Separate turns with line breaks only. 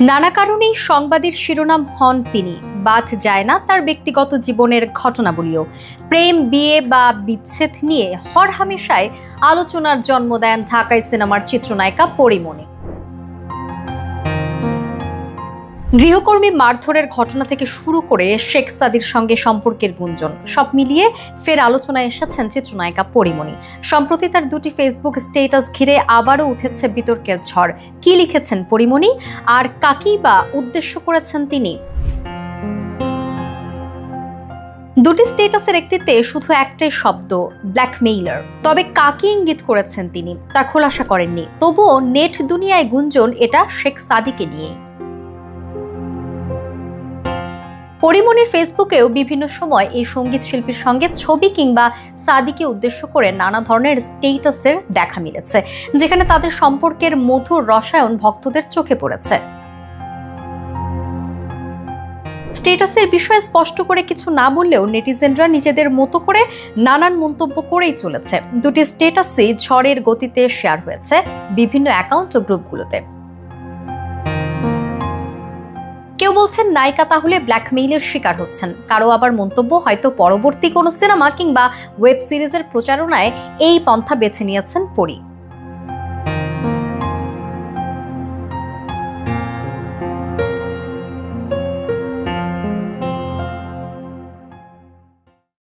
নানা কারণেই সংবাদের শিরোনাম হন তিনি। বাদ যায় না তার ব্যক্তিগত জীবনের ঘটনাবলীও। প্রেম, বিয়ে বা বিচ্ছেদ নিয়ে হরহামেশায় আলোচনার জন্ম দেন ঢাকাই সিনেমার চিত্রনায়িকা পরীমনি। গৃহকর্মী মারধরের ঘটনা থেকে শুরু করে শেখ সাদির সঙ্গে সম্পর্কের গুঞ্জন, সব মিলিয়ে ফের আলোচনায় এসেছেন চিত্রনায়িকা পরীমনি। সম্প্রতি তার দুটি ফেসবুক স্ট্যাটাস ঘিরে আবারও উঠেছে বিতর্কের ঝড়। কি লিখেছেন পরীমনি, আর কাকেই বা উদ্দেশ্য করেছেন তিনি? দুটি স্ট্যাটাসের একটিতে শুধু একটাই শব্দ, ব্ল্যাকমেইলার। তবে কাকে ইঙ্গিত করেছেন তিনি তা খোলাসা করেননি। তবুও নেট দুনিয়ায় গুঞ্জন এটা শেখ সাদিকে নিয়ে। পরীমনির ফেসবুকেও বিভিন্ন সময় এই সঙ্গীত শিল্পীর সঙ্গে ছবি কিংবা সাদিকে উদ্দেশ্য করে নানা ধরনের স্ট্যাটাসের দেখা মিলেছে, যেখানে তাদের সম্পর্কের মধুর রসায়ন ভক্তদের চোখে পড়েছে। স্ট্যাটাসের বিষয়ে স্পষ্ট করে কিছু না বললেও নেটিজেনরা নিজেদের মতো করে নানান মন্তব্য করেই চলেছে। দুটি স্ট্যাটাসই ঝড়ের গতিতে শেয়ার হয়েছে বিভিন্ন অ্যাকাউন্ট ও গ্রুপগুলোতে। কেউ বলছেন নায়িকা তাহলে ব্ল্যাকমেইলের শিকার হচ্ছেন, কারো আবার মন্তব্য হয়তো পরবর্তী কোনো সিনেমা কিংবা ওয়েব সিরিজের প্রচারণায় এই পন্থা বেছে নিয়েছেন পরী।